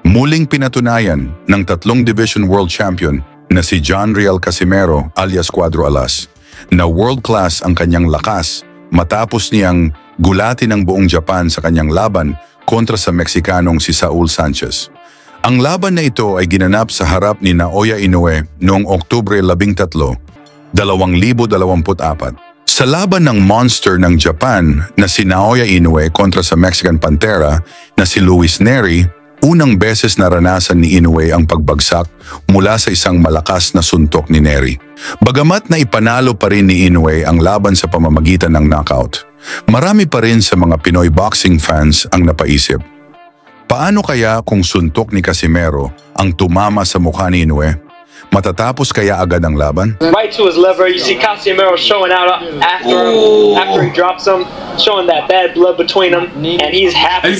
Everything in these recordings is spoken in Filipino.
Muling pinatunayan ng tatlong division world champion na si John Riel Casimero alias Cuadro Alas na world-class ang kanyang lakas matapos niyang gulatin ang buong Japan sa kanyang laban kontra sa Meksikanong si Saul Sanchez. Ang laban na ito ay ginanap sa harap ni Naoya Inoue noong Oktubre 13, 2024. Sa laban ng monster ng Japan na si Naoya Inoue kontra sa Mexican Pantera na si Luis Nery, unang beses naranasan ni Inoue ang pagbagsak mula sa isang malakas na suntok ni Nery. Bagamat na ipanalo pa rin ni Inoue ang laban sa pamamagitan ng knockout, marami pa rin sa mga Pinoy boxing fans ang napaisip, paano kaya kung suntok ni Casimero ang tumama sa mukha ni Inoue? Matatapos kaya agad ang laban? Right to his liver, you see Casimero showing out after he drops him, showing that bad blood between them, and he's happy.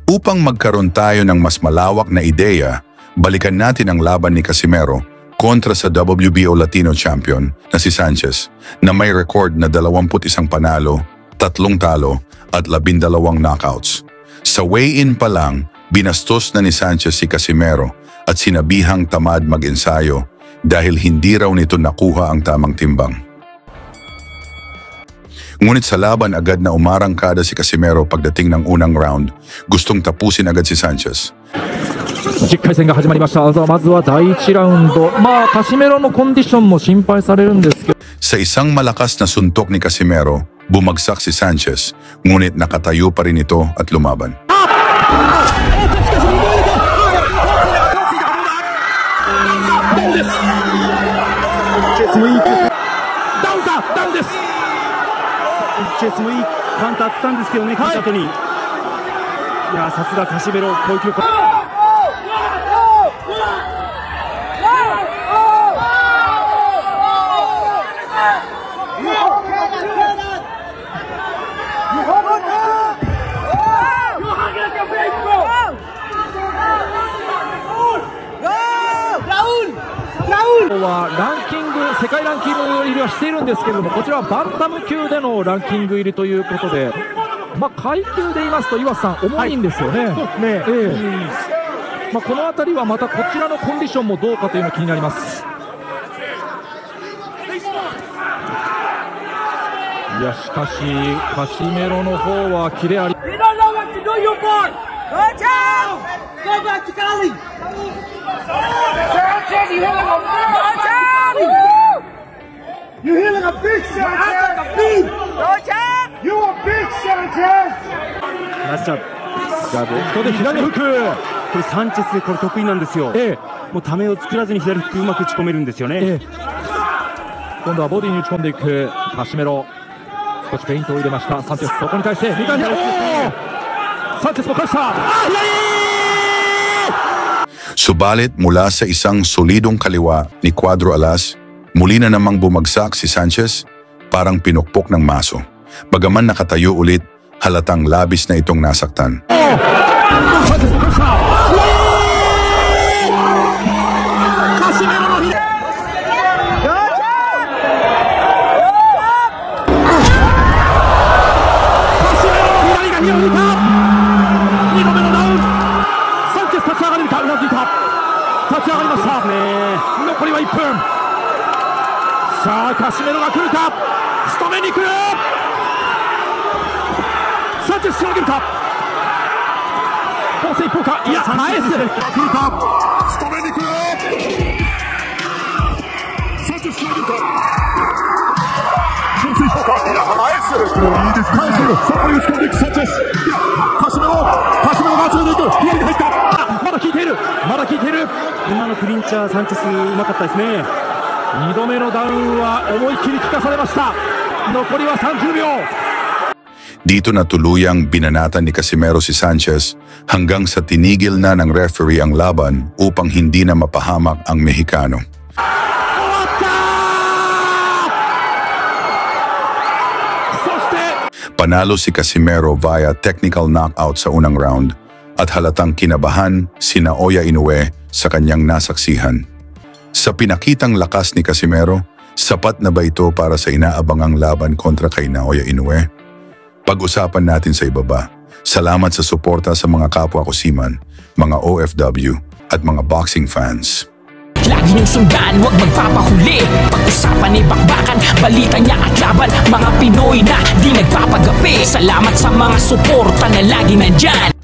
Upang magkaroon tayo ng mas malawak na ideya, balikan natin ang laban ni Casimero kontra sa WBO Latino champion na si Sanchez na may record na 21 panalo, 3 talo at 12 knockouts. Sa weigh-in pa lang, binastos na ni Sanchez si Casimero at sinabihang tamad mag-ensayo dahil hindi raw nito nakuha ang tamang timbang. Ngunit sa laban agad na umarangkada si Casimero pagdating ng unang round, gustong tapusin agad si Sanchez. 10回戦が始まりました。まずは第1ラウンド。カシメロのコンディションも心配されるんですけど。 Sa isang malakas na suntok ni Casimero, bumagsak si Sanchez, ngunit nakatayo pa rin ito at lumaban. Sanchez もいいカウンターあったんですけどね、聞いた後に。いや、さすがカシメロ、こういう記録。ランキング、世界ランキング入りはしているんですけれども、こちらはバンタム級でのランキング入りということで、階級で言いますと岩瀬さん、重いんですよね。そうですね。この辺りはまたこちらのコンディションもどうかというのが気になります。いや、しかしカシメロの方はキレあり。You hear like a big Sanchez! Like a beat! You a big Sanchez! ナイスジャブ。ここで左フック。これサンチェスこれ得意なんですよ。もうためを作らずに左フックうまく打ち込めるんですよね。今度はボディに打ち込んでいくカシメロ。少しフェイントを入れましたサンチェス。そこに対して2回目。サンチェスも返した。Subalit mula sa isang solidong kaliwa ni Cuadro Alas, muli na namang bumagsak si Sanchez parang pinukpok ng maso. Bagaman nakatayo ulit, halatang labis na itong nasaktan.カシメロが来るか、仕留めに来る。サンチェスしのげるか、攻勢一方か、いや返す。来るか、仕留めに来る。サンチェスしのげるか、攻勢一方か、いや返す。いいですね。返す。そこに打ち込んでいくサンチェス。カシメロが集めていく。左に入った。まだ効いている。今のクリンチャーサンチェスうまかったですね。2度目のダウンは思いっきり効かされました。残りは30秒。Dito na tuluyang binanatan ni Casimero si Sanchez hanggang sa tinigil na ng referee ang laban upang hindi na mapahamak ang Mexicano. Panalo si Casimero via technical knockout sa unang round at halatang kinabahan si Naoya Inoue sa kanyang nasaksihan. Sa pinakitang lakas ni Casimero, sapat na ba ito para sa inaabangang laban kontra kay Naoya Inoue? Pag-usapan natin sa ibaba. Salamat sa suporta sa mga kapwa ko seaman. mga OFW, at mga boxing fans. Lagi niyong sundan, huwag magpapahuli. Pag-usapan ay bakbakan, balita niya at laban. Mga Pinoy na di nagpapagapi. Salamat sa mga suporta na lagi nandyan.